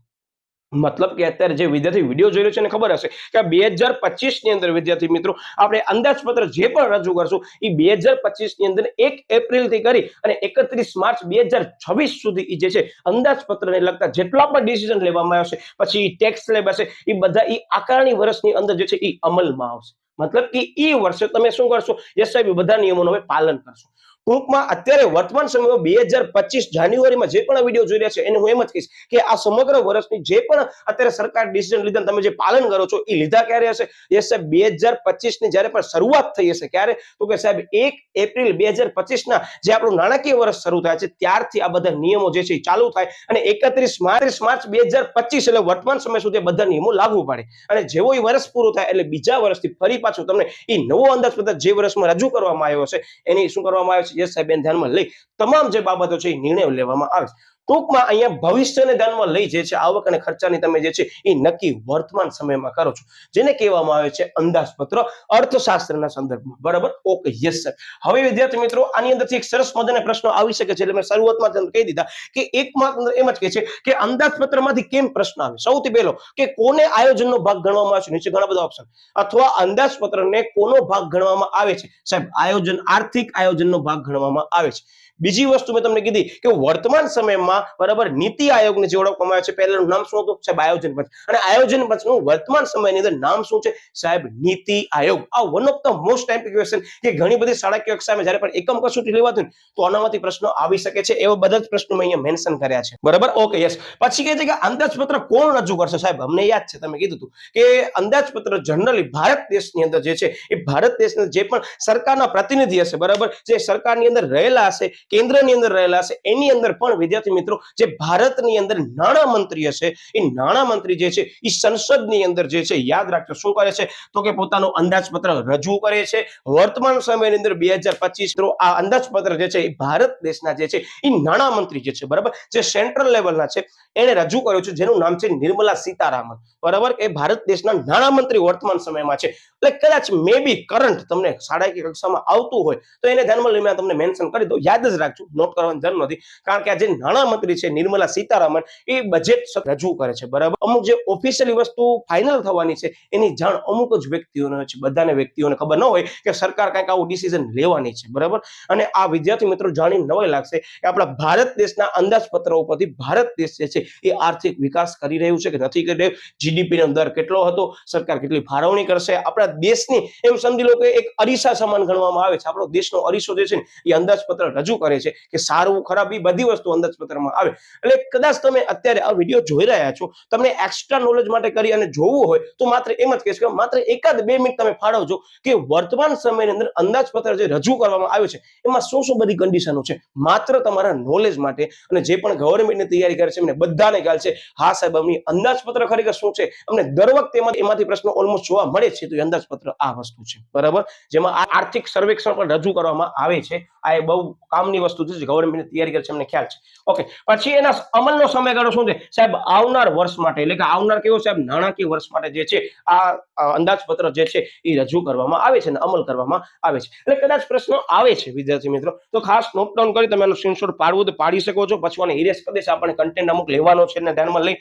મતલબ કે અત્યારે જે વિદ્યાર્થી વિડીયો જોઈ રહ્યો છે એને ખબર હશે કે 2025 ની અંદર વિદ્યાર્થી મિત્રો આપણે અંદાજપત્ર જે પણ રજૂ કરશું એ 2025 ની અંદર 1 એપ્રિલ થી કરી અને 31 માર્ચ 2026 સુધી જે છે અંદાજપત્રને લગતા જેટલા પણ ડિસિઝન લેવામાં આવશે, પછી ટેક્સ સ્લેબ હશે, એ બધા એ આકારણી વર્ષની અંદર જે છે એ અમલમાં આવશે. મતલબ કે એ વર્ષે તમે શું કરશો? યસ સાહેબ બધા નિયમોનું હવે પાલન કરશો. ટૂંકમાં અત્યારે વર્તમાન સમયમાં 2025 જાન્યુઆરીમાં જે પણ વિડીયો જોઈ રહ્યા છે એને હું એમ જ કહીશ કે આ સમગ્ર વર્ષની જે પણ અત્યારે સરકાર ડિસિઝન લીધા તમે જે પાલન કરો છો એ લીધા ક્યારે હશે? યસ સાહેબ 2025 ની જ્યારે પણ શરૂઆત થઈ હશે ક્યારે તો કે સાહેબ 1 એપ્રિલ 2025 ના જે આપણું નાણાકીય વર્ષ શરૂ થાય છે ત્યારથી આ બધા નિયમો જે છે એ ચાલુ થાય અને 31 માર્ચ 2025 એટલે વર્તમાન સમય સુધી બધા નિયમો લાગુ પડે. અને જેવો એ વર્ષ પૂરું થાય એટલે બીજા વર્ષથી ફરી પાછું તમને એ નવો અંદાજપત્ર જે વર્ષમાં રજૂ કરવામાં આવ્યો છે એની શું કરવામાં આવે છે? યસ સાહેબ ધ્યાનમાં લઈ તમામ જે બાબતો છે એ નિર્ણયો લેવામાં આવે છે. ટૂંકમાં અહીંયા ભવિષ્યને ધ્યાનમાં લઈ જે છે આવક અને ખર્ચાની તમે જે છે એ નક્કી વર્તમાન સમયમાં કરો છો, જેને કહેવામાં આવે છે અંદાજપત્ર અર્થશાસ્ત્રના સંદર્ભમાં. બરાબર, ઓકે, યસ સર. હવે વિદ્યાર્થી મિત્રો આની અંદરથી એક સરસ મજાના પ્રશ્નો આવી શકે છે એટલે મેં શરૂઆતમાં તમને કહી દીધા કે 1 માર્ક એમ જ કહે છે કે અંદાજપત્રમાંથી કેમ પ્રશ્ન આવે. સૌથી પહેલો કે કોને આયોજનનો ભાગ ગણવામાં આવે છે? નીચે ઘણા બધા ઓપ્શન. અથવા અંદાજપત્રને કોનો ભાગ ગણવામાં આવે છે? સાહેબ આયોજન, આર્થિક આયોજનનો ભાગ ગણવામાં આવે છે. બીજી વસ્તુ મેં તમને કીધી કે વર્તમાન સમયમાં જેમાં બરાબર નીતિ આયોગને જે ઓળખવામાં આવે છે પહેલાનું નામ શું હતું સાહેબ આયોજન પંચ, અને આયોજન પંચનું વર્તમાન સમયની અંદર નામ શું છે સાહેબ નીતિ આયોગ. આ one of the most time question કે ઘણી બધી શાળાકીય કક્ષામાં જ્યારે પણ એકમ કસોટી લેવાતું તો આનામાંથી પ્રશ્નો આવી શકે છે. એવા બધા જ પ્રશ્નો મેં અહીંયા મેન્શન કર્યા છે બરાબર. Okay yes. પછી કહે છે કે અંદાજપત્ર કોણ રજૂ કરશે સાહેબ? અમને યાદ છે તમે કીધું હતું કે અંદાજપત્ર જનરલી ભારત દેશની અંદર જે છે એ ભારત દેશના જે પણ સરકારના પ્રતિનિધિ હશે બરાબર, જે સરકારની અંદર રહેલા હશે, કેન્દ્રની અંદર રહેલા હશે, એની અંદર પણ વિદ્યાર્થી મિત્રો જે ભારતની અંદર નાણાં મંત્રી હશે એ નાણાં મંત્રી જે છે એ સંસદની અંદર જે છે યાદ રાખજો શું કરે છે તો કે પોતાનું અંદાજપત્ર રજૂ કરે છે. વર્તમાન સમયની અંદર 2025 આ અંદાજપત્ર જે છે એ ભારત દેશના જે છે એ નાણાં મંત્રી જે છે બરાબર, જે સેન્ટ્રલ લેવલના છે એને રજૂ કર્યું છે, જેનું નામ છે નિર્મલા સીતારામન બરાબર. એ ભારત દેશના નાણાં મંત્રી વર્તમાન સમયમાં છે. એટલે કદાચ મે બી કરંટ તમને શાળાકીય કક્ષામાં આવતું હોય તો એને ધ્યાનમાં લઈને તમને મેન્શન કરી દો. યાદ જ રાખજો, નોટ કરવાની જરૂર નથી, કારણ કે આ જે નાણાં મંત્રી છે નિર્મલા સીતારામન એ બજેટ રજૂ કરે છે બરાબર. અમુક જે ઓફિશિયલી વસ્તુ ફાઇનલ થવાની છે એની જાણ અમુક જ વ્યક્તિઓને હોય છે, બધાને વ્યક્તિઓને ખબર ન હોય કે સરકાર કંઈક આવું ડિસિઝન લેવાની છે બરાબર. અને આ વિદ્યાર્થી મિત્રો જાણીને નવાઈ લાગશે કે આપણા ભારત દેશના અંદાજપત્રો ઉપરથી ભારત દેશ જે છે એ આર્થિક વિકાસ કરી રહ્યું છે કે નથી કરી રહ્યું, જીડીપી નો દર કેટલો હતો, સરકાર કેટલી ફાળવણી કરશે, આપણા દેશની એમ સમજી લો કે એક અરીસા સમાન ગણવામાં આવે છે. આપણો દેશનો અરીસો જે છે ને એ અંદાજપત્ર રજૂ કરે છે કે સારું ખરાબ એ બધી વસ્તુ અંદાજપત્રમાં આવે. એટલે કદાચ તમે અત્યારે આ વિડીયો જોઈ રહ્યા છો, તમને એક્સ્ટ્રા નોલેજ માટે કરી અને જોવું હોય તો માત્ર એમ જ કહીશ કે માત્ર 1-2 મિનિટ તમે ફાળવજો કે વર્તમાન સમયની અંદર અંદાજપત્ર જે રજૂ કરવામાં આવ્યું છે એમાં શું શું બધી કન્ડિશનો છે, માત્ર તમારા નોલેજ માટે. અને જે પણ ગવર્મેન્ટની તૈયારી કરે છે એમને બધાને ખ્યાલ છે હા સાહેબ અમની અંદાજપત્ર ખરેખર શું છે, અમને દર વખતે એમાંથી પ્રશ્નો ઓલમોસ્ટ જોવા મળે છે. તો અંદાજપત્ર આ વસ્તુ છે બરાબર, જેમાં આર્થિક સર્વેક્ષણ પણ રજૂ કરવામાં આવે છે. આ એ બહુ કામની વસ્તુ છે, ગવર્મેન્ટની તૈયારી કરે છે એમને ખ્યાલ છે. ઓકે, પછી એના અમલનો સમયગાળો શું છે સાહેબ? આવનાર વર્ષ માટે, એટલે કે આવનાર કેવો સાહેબ નાણાકીય વર્ષ માટે જે છે આ અંદાજપત્ર જે છે એ રજૂ કરવામાં આવે છે અને અમલ કરવામાં આવે છે. એટલે કદાચ પ્રશ્નો આવે છે વિદ્યાર્થી મિત્રો તો ખાસ નોટ ડાઉન કરી તમે એનો સ્ક્રીનશોટ પાડવું તો પાડી શકો છો. પછી મને ઇરેઝ કરી દેશે, આપણે કન્ટેન્ટ અમુક લેવાનો છે ને ધ્યાનમાં લઈ.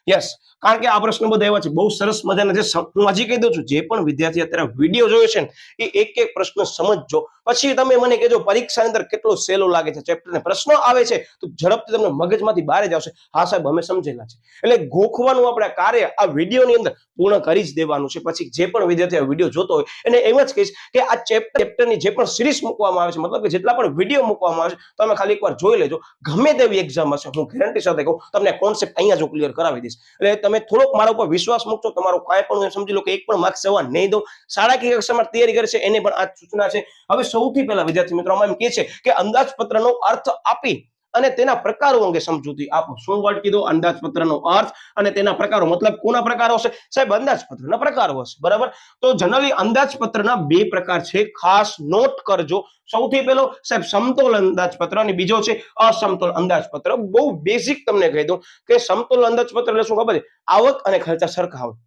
યસ, કારણ કે આ પ્રશ્નો બધા એવા છે બહુ સરસ મજાના છે. હું હજી કહી દઉં છું, જે પણ વિદ્યાર્થી અત્યારે વિડીયો જોયો છે ને એ એક પ્રશ્ન સમજજો, પછી તમે મને કહેજો પરીક્ષાની અંદર કેટલો સહેલો લાગે છે ચેપ્ટરને. પ્રશ્નો આવે છે તો ઝડપથી તમને મગજમાંથી બહાર જ આવશે હા સાહેબ અમે સમજેલા છે. એટલે ગોખવાનું આપણે કાર્ય આ વિડીયોની અંદર પૂર્ણ કરી જ દેવાનું છે. પછી જે પણ વિદ્યાર્થી આ વિડીયો જોતો હોય એને એમ જ કહીશ કે આ ચેપ્ટરની જે પણ સિરીઝ મૂકવામાં આવે છે, મતલબ કે જેટલા પણ વિડીયો મૂકવામાં આવે છે તમે ખાલી એકવાર જોઈ લેજો. ગમે તેવી એક્ઝામ હશે હું ગેરંટી સાથે કહું તમને કોન્સેપ્ટ અહીંયા જો ક્લિયર કરાવી દઈશ. એટલે તમે થોડોક મારા ઉપર વિશ્વાસ મૂકજો, તમારો કાંઈ પણ સમજી લો કે એક પણ માર્ક્સ જવા નહીં દઉં. શાળાકીય કક્ષામાં તૈયારી કરે છે એને પણ આ સૂચના છે. હવે સૌથી પહેલા વિદ્યાર્થી મિત્રો આમાં એમ કહે છે કે અંદાજપત્રનો અર્થ આપી અને તેના પ્રકારો અંગે સમજૂતી આપો. શું વર્ડ કીધું? અંદાજપત્રનો અર્થ અને તેના પ્રકારો. મતલબ કોના પ્રકારો હશે સાહેબ? અંદાજપત્રના પ્રકારો હશે બરાબર. તો જનરલી અંદાજપત્રના 2 પ્રકાર છે, ખાસ નોટ કરજો. સૌથી પહેલો સાહેબ સમતોલ અંદાજપત્ર અને બીજો છે અસમતોલ અંદાજપત્ર. બહુ બેઝિક તમને કહી દઉં કે સમતોલ અંદાજપત્ર એટલે શું ખબર છે? આવક અને ખર્ચા સરખા હોય.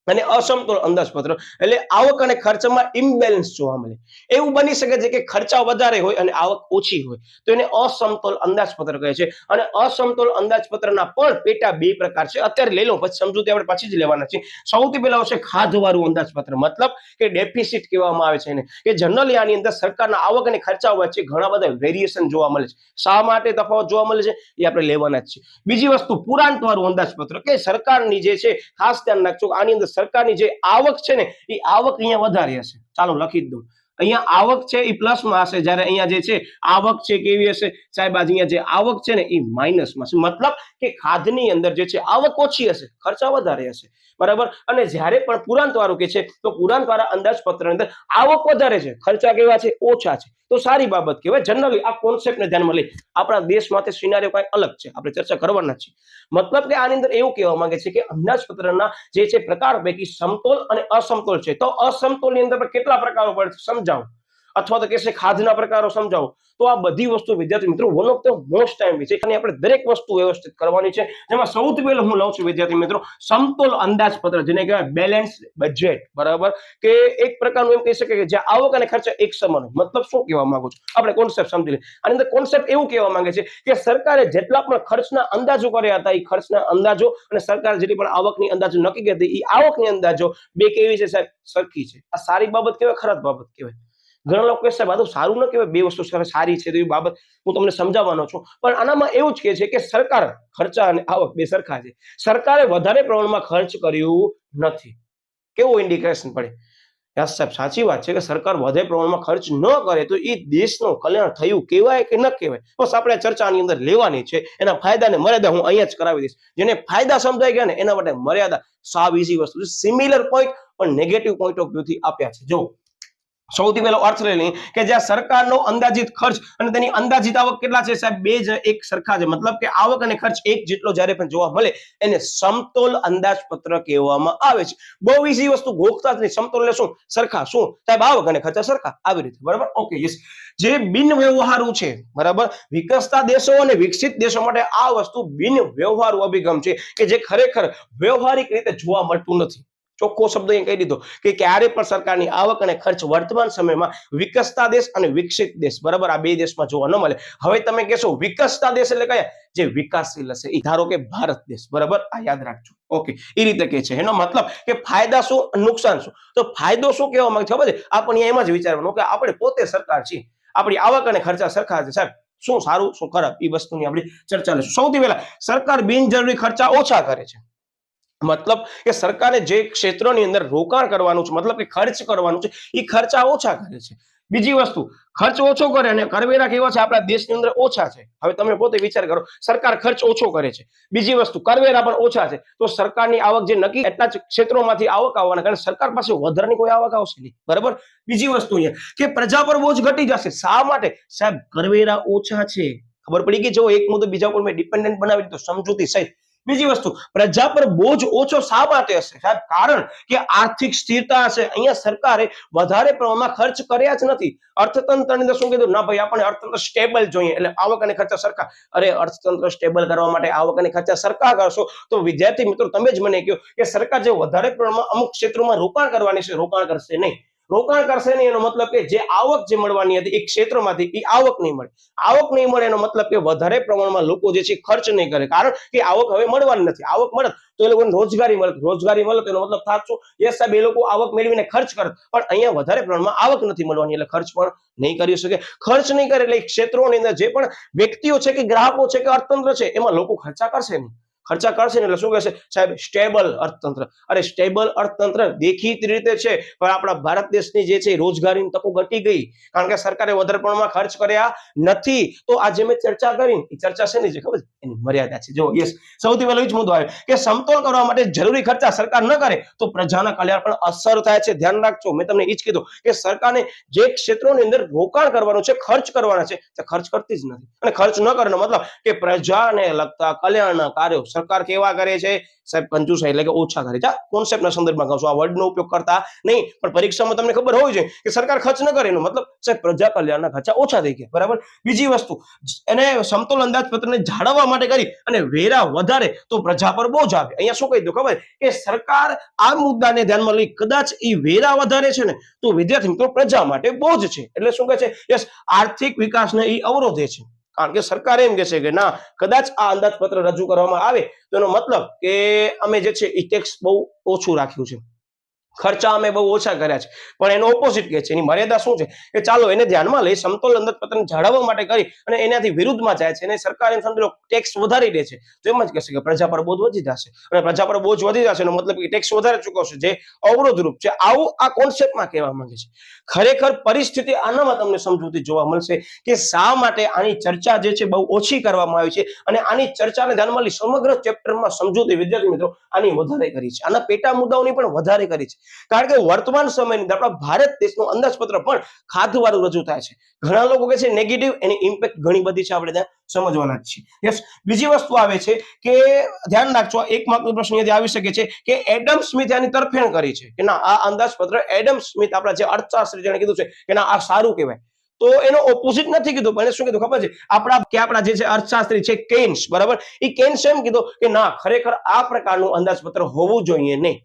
અને અસમતોલ અંદાજપત્ર એટલે આવક અને ખર્ચમાં ઇમ્બેલેન્સ જોવા મળે. એવું બની શકે છે કે ખર્ચા વધારે હોય અને આવક ઓછી હોય, તો એને અસમતોલ અંદાજપત્ર કહે છે. અને અસમતોલ અંદાજપત્રના પણ પેટા 2 પ્રકાર છે. અત્યારે લઈ લો, પછી સમજૂતી આપણે પછી જ લેવાના છે. સૌથી પહેલા આવશે ખાધવાળું અંદાજપત્ર, મતલબ કે ડેફિસિટ કહેવામાં આવે છે એને, કે જનરલી આની અંદર સરકારના આવક અને ખર્ચા વચ્ચે ઘણા બધા વેરિએશન જોવા મળે છે. શા માટે તફાવત જોવા મળે છે એ આપણે લેવાના જ છે. બીજી વસ્તુ પુરાંતવાળું અંદાજપત્ર, કે સરકારની જે છે ખાસ ધ્યાન રાખજો આની અંદર સરકારની જે આવક છે ને એ આવક અહીંયા વધારે હશે. ચાલો લખી જ દઉં, અહીંયા આવક છે એ પ્લસમાં હશે, જ્યારે અહીંયા જે છે આવક છે કેવી હશે સાહેબ? અહીંયા જે આવક છે ને એ માઇનસમાં હશે. મતલબ કે ખાધની અંદર જે છે આવક ઓછી હશે, ખર્ચા વધારે હશે બરાબર. અને જ્યારે પણ પુરાંતવાળું કે છે તો પુરાંતવાળા અંદાજપત્રની અંદર આવક વધારે છે, ખર્ચા કેવા છે? ઓછા છે. તો સારી બાબત કહેવાય. જનરલી આ કોન્સેપ્ટને ધ્યાનમાં લઈ આપણા દેશ માટે સિનારીઓ કંઈક અલગ છે, આપણે ચર્ચા કરવાના છે. મતલબ કે આની અંદર એવું કહેવા માંગે છે કે અંદાજપત્રના જે છે પ્રકાર પૈકી સમતોલ અને અસમતોલ છે. તો અસમતોલની અંદર કેટલા પ્રકારો પડે છે સમજાવો, અથવા તો કહેશે ખાધના પ્રકારો સમજાવો. તો આ બધી વસ્તુ વિદ્યાર્થી મિત્રો one of the most time છે અને આપણે દરેક વસ્તુ વ્યવસ્થિત કરવાની છે. જેમાં સૌથી પહેલા હું લઉં છું વિદ્યાર્થી મિત્રો સમતોલ અંદાજપત્ર, જેને કહેવાય બેલેન્સ બજેટ બરાબર. કે એક પ્રકારનું એમ કહી શકે કે જ્યાં આવક અને ખર્ચ એક સમાન હોય. મતલબ શું કહેવા માંગુ છું આપણે કોન્સેપ્ટ સમજી લઈએ. આની અંદર કોન્સેપ્ટ એવું કહેવા માંગે છે કે સરકારે જેટલા પણ ખર્ચના અંદાજો કર્યા હતા એ ખર્ચના અંદાજો અને સરકારે જેટલી પણ આવકની અંદાજો નક્કી કરી હતી એ આવકની અંદાજો 2 કેવી છે સાહેબ? સરખી છે. આ સારી બાબત કહેવાય, ખરાબ બાબત કહેવાય? ઘણા લોકો કહે સાહેબ આ તો સારું ન કહેવાય, બે વસ્તુ સારી છે, તો એ બાબત હું તમને સમજાવવાનો છું. પણ આનામાં એવું જ કહે છે કે સરકાર ખર્ચા અને આવક બે સરખા છે. સરકારે વધારે પ્રમાણમાં ખર્ચ કર્યું નથી. કેવું ઇન્ડિકેશન પડે? યસ સાહેબ, સાચી વાત છે કે સરકાર વધે પ્રમાણમાં ખર્ચ ન કરે તો એ દેશનું કલ્યાણ થયું કહેવાય કે ન કહેવાય? બસ આપણે ચર્ચાની અંદર લેવાની છે. એના ફાયદા ને મર્યાદા હું અહીંયા જ કરાવી દઈશ. જેને ફાયદા સમજાઈ ગયા ને એના માટે મર્યાદા સાવ ઈઝી વસ્તુ છે. સિમિલર પોઈન્ટ પણ નેગેટિવ પોઈન્ટ ઓફ વ્યૂથી આપ્યા છે. જો સૌથી પહેલો અર્થ લઈ લઈએ કે જ્યાં સરકારનો અંદાજિત ખર્ચ અને તેની અંદાજિત આવક કેટલા છે સાહેબ? બે જ એક સરખા છે. મતલબ કે આવક અને ખર્ચ એક જેટલો જ્યારે પણ જોવા મળે એને સમતોલ અંદાજપત્ર કહેવામાં આવે છે. બહુ ઈઝી વસ્તુ, ગોખતા જ નહીં. સમતોલ એટલે શું? સરખા. શું સાહેબ? આવક અને ખર્ચ સરખા, આવી રીતે. બરાબર, ઓકે, યસ. જે બિન વ્યવહારુ છે, બરાબર, વિકસતા દેશો અને વિકસિત દેશો માટે આ વસ્તુ બિન વ્યવહારુ અભિગમ છે કે જે ખરેખર વ્યવહારિક રીતે જોવા મળતું નથી. ચોખ્ખો શબ્દ અહીં કહી દીધો કે ક્યારે પણ સરકારની આવક અને ખર્ચ વર્તમાન સમયમાં વિકસતા દેશ અને વિકસિત દેશ, બરાબર, આ બે દેશમાં જોવા ન મળે. હવે તમે કહેશો વિકસતા દેશ એટલે કયા? જે વિકાસશીલ હશે, એ ધારો કે ભારત દેશ, બરાબર, આ યાદ રાખજો. ઓકે, એ રીતે કહે છે. એનો મતલબ કે ફાયદા શું, નુકસાન શું? તો ફાયદો શું કહેવા માંગે છે ખબર છે? આપણે એમ જ વિચારવાનું કે આપણે પોતે સરકાર છીએ, આપણી આવક અને ખર્ચા સરખા છે. સાહેબ, શું સારું શું ખરાબ એ વસ્તુની આપણે ચર્ચા લઈશું. સૌથી પહેલા સરકાર બિનજરૂરી ખર્ચા ઓછા કરે છે. મતલબ કે સરકારે જે ક્ષેત્રોની અંદર રોકાણ કરવાનું છે, મતલબ કે ખર્ચ કરવાનું છે, એ ખર્ચા ઓછા કરે છે. બીજી વસ્તુ, ખર્ચ ઓછો કરે અને કરવેરા કેવા છે આપણા દેશની અંદર? ઓછા છે. હવે તમે પોતે વિચાર કરો, સરકાર ખર્ચ ઓછો કરે છે, બીજી વસ્તુ કરવેરા પણ ઓછા છે, તો સરકારની આવક જે નક્કી એટલા જ ક્ષેત્રોમાંથી આવક આવવાના કારણે સરકાર પાસે વધારાની કોઈ આવક આવશે નહીં. બરાબર. બીજી વસ્તુ અહીંયા કે પ્રજા પર બોજ ઘટી જશે. શા માટે? સાહેબ, કરવેરા ઓછા છે. ખબર પડી ગઈ? જો એક મુદ્દો બીજા ઉપર મેં ડિપેન્ડન્ટ બનાવી દીધો સમજૂતી સહિત. બીજી વસ્તુ, પ્રજા પર બોજ ઓછો શા માટે હશે સાહેબ? કારણ કે આર્થિક સ્થિરતા હશે. અહીંયા સરકારે વધારે પ્રમાણમાં ખર્ચ કર્યા જ નથી. અર્થતંત્રની અંદર શું કીધું? ના ભાઈ, આપણે અર્થતંત્ર સ્ટેબલ જોઈએ, એટલે આવક અને ખર્ચા સરખા. અરે, અર્થતંત્ર સ્ટેબલ કરવા માટે આવક અને ખર્ચા સરખા કરશો તો વિદ્યાર્થી મિત્રો તમે જ મને કહો કે સરકાર જે વધારે પ્રમાણમાં અમુક ક્ષેત્રોમાં રોકાણ કરવાની છે, રોકાણ કરશે નહીં. રોકાણ કરશે નહીં એનો મતલબ કે જે આવક જે મળવાની હતી એક ક્ષેત્રમાંથી એ આવક નહીં મળે. આવક નહીં મળે એનો મતલબ કે વધારે પ્રમાણમાં લોકો જે છે ખર્ચ નહીં કરે, કારણ કે આવક હવે મળવાની નથી. આવક મળે તો એ લોકોને રોજગારી મળે, રોજગારી મળે તો એનો મતલબ થાતું યસ સાહેબ એ લોકો આવક મેળવીને ખર્ચ કરે, પણ અહીંયા વધારે પ્રમાણમાં આવક નથી મળવાની એટલે ખર્ચ પણ નહીં કરી શકે. ખર્ચ નહીં કરે એટલે ક્ષેત્રોની અંદર જે પણ વ્યક્તિઓ છે કે ગ્રાહકો છે કે અર્થતંત્ર છે એમાં લોકો ખર્ચા કરશે નહીં. ખર્ચા કરશે ને એટલે શું કહેશે સાહેબ? સ્ટેબલ અર્થતંત્ર. અરે, સ્ટેબલ અર્થતંત્ર દેખીતી રીતે છે, પણ આપણા ભારત દેશની જે છે રોજગારીની તકો ઘટી ગઈ, કારણ કે સરકારે વધારે પ્રમાણમાં ખર્ચ કર્યા નથી. તો આજે મેં ચર્ચા કરી એ ચર્ચા છે ને, જે ખબર એની મર્યાદા છે. જો યસ, સૌથી પહેલો જ મુદ્દો આવ્યો કે સમતોલ કરવા માટે જરૂરી ખર્ચા સરકાર ન કરે તો પ્રજાના કલ્યાણ પર અસર થાય છે. ધ્યાન રાખજો, મેં તમને એ જ કીધું કે સરકારને જે ક્ષેત્રોની અંદર રોકાણ કરવાનું છે, ખર્ચ કરવાના છે, તે ખર્ચ કરતી જ નથી. અને ખર્ચ ન કરવાનો મતલબ કે પ્રજાને લગતા કલ્યાણના કાર્યો સરકાર કેવા કરે છે સાહેબ? કંજુસાઈ, એટલે કે ઓછા કરે છે. કોન્સેપ્ટના સંદર્ભમાં કહું છું, આ વર્ડનો ઉપયોગ કરતા નહીં, પણ પરીક્ષામાં તમને ખબર હોવી જોઈએ કે સરકાર ખર્ચ ન કરે એનો મતલબ સાહેબ પ્રજા કલ્યાણના ખર્ચા ઓછા થઈ ગયા. બરાબર. બીજી વસ્તુ, એને સમતોલ અંદાજપત્રને જાળવવા માટે કરી અને વેરા વધારે તો પ્રજા પર બોજ આવે. અહીંયા શું કહી દઉં ખબર કે સરકાર આ મુદ્દાને ધ્યાનમાં લઈ કદાચ એ વેરા વધારે છે ને તો વિદ્યાર્થી મિત્રો પ્રજા માટે બોજ છે. એટલે શું કહે છે? યસ, આર્થિક વિકાસને એ અવરોધે છે. કારણ કે સરકાર એમ કહે છે કે ના, કદાચ આ અંદાજપત્ર રજૂ કરવામાં આવે તો એનો મતલબ કે અમે જે છે એ ટેક્સ બહુ ઓછું રાખ્યું છે, ખર્ચા અમે બહુ ઓછા કર્યા છે. પણ એનો ઓપોઝિટ કહે છે. એની મર્યાદા શું છે કે ચાલો એને ધ્યાનમાં લઈ સમતોલ અંદાજપત્રને જાળવવા માટે કરી અને એનાથી વિરુદ્ધમાં જાય છે અને સરકાર એમ સમજી લો ટેક્સ વધારી દે છે, તો એમ જ કહેશે કે પ્રજા પર બોજ વધી જશે. અને પ્રજા પર બોજ વધી જશે એનો મતલબ કે ટેક્સ વધારે ચૂકવશે, જે અવરોધરૂપ છે. આવું આ કોન્સેપ્ટમાં કહેવા માંગે છે. ખરેખર પરિસ્થિતિ આનામાં તમને સમજૂતી જોવા મળશે કે શા માટે આની ચર્ચા જે છે બહુ ઓછી કરવામાં આવી છે, અને આની ચર્ચાને ધ્યાનમાં લઈ સમગ્ર ચેપ્ટરમાં સમજૂતી વિદ્યાર્થી મિત્રો આની વધારે કરી છે. આના પેટા મુદ્દાઓની પણ વધારે કરી છે. કારણ કે વર્તમાન સમયની અંદર આપણા ભારત દેશનું અંદાજપત્ર પણ ખાધવાળું રજૂ થાય છે. ઘણા લોકો કહે છે નેગેટિવ, એની ઇમ્પેક્ટ ઘણી બધી છે, આપણે ત્યાં સમજવાના જ છીએ. યસ, બીજી વસ્તુ આવે છે કે ધ્યાન રાખજો, એક માર્કનો પ્રશ્ન અહીંયાથી આવી શકે છે કે એડમ સ્મિથ આની તરફેણ કરી છે કે ના, આ અંદાજપત્ર એડમ સ્મિથ આપણા જે અર્થશાસ્ત્રી જેણે કીધું છે કે ના આ સારું કહેવાય, તો એનો ઓપોઝિટ નથી કીધું, પણ શું કીધું ખબર છે? આપણા જે છે અર્થશાસ્ત્રી છે કેન્સ, બરાબર, એ કેન્સ એમ કીધું કે ના, ખરેખર આ પ્રકારનું અંદાજપત્ર હોવું જોઈએ નહીં.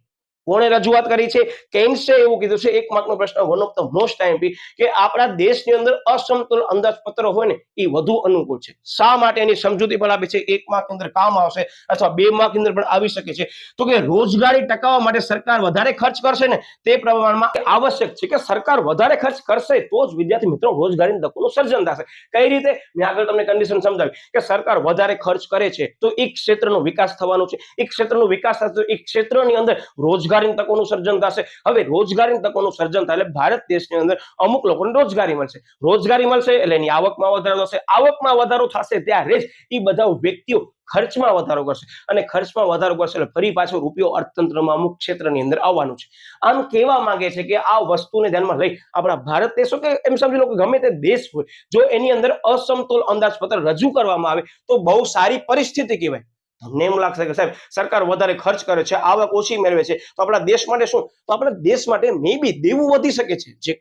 કોણે રજૂઆત કરી છે? કેન્સે એવું કીધું છે. 1 માર્કનો પ્રશ્ન, one of the most IMP, કે આપણા દેશની અંદર અસમતોલ અંદાજપત્ર હોય ને એ વધુ અનુકૂળ છે. શા માટે એની સમજૂતી પણ આપી છે. 1 માર્કની અંદર કામ આવશે અથવા 2 માર્કની અંદર પણ આવી શકે છે. તો કે રોજગારી ટકાવવા માટે સરકાર વધારે ખર્ચ કરશે ને તે પ્રમાણમાં આવશ્યક છે કે સરકાર વધારે ખર્ચ કરશે તો જ વિદ્યાર્થી મિત્રો રોજગારીની તકોનું સર્જન થશે. કઈ રીતે? મેં આગળ તમને કન્ડિશન સમજાવી કે સરકાર વધારે ખર્ચ કરે છે તો એક ક્ષેત્રનો વિકાસ થવાનો છે. એક ક્ષેત્રનો વિકાસ થશે તો એક ક્ષેત્રની અંદર રોજગારીની તકોનું સર્જન થશે. હવે રોજગારીની તકોનું સર્જન થાય એટલે ભારત દેશની અંદર અમુક લોકોને રોજગારી મળશે. રોજગારી મળશે એટલે એની આવકમાં વધારો થશે. આવકમાં વધારો થશે ત્યારે જ એ બધા વ્યક્તિઓ ખર્ચમાં વધારો કરશે અને ખર્ચમાં વધારો કરશે એટલે ફરી પાછો રૂપિયો અર્થતંત્રમાં અમુક ક્ષેત્રની અંદર આવવાનું છે. આમ કહેવા માંગે છે કે આ વસ્તુને ધ્યાનમાં લઈ આપણા ભારત દેશો કે એમ સમજી લો કે ગમે તે દેશ હોય, જો એની અંદર અસમતોલ અંદાજપત્ર રજૂ કરવામાં આવે તો બહુ સારી પરિસ્થિતિ કહેવાય. તમને એમ લાગશે કે સાહેબ સરકાર વધારે ખર્ચ કરે છે, આવક ઓછી મેળવે છે, તો આપણા દેશ માટે શું? તો આપણા દેશ માટે મે બી દેવું વધી શકે છે, જે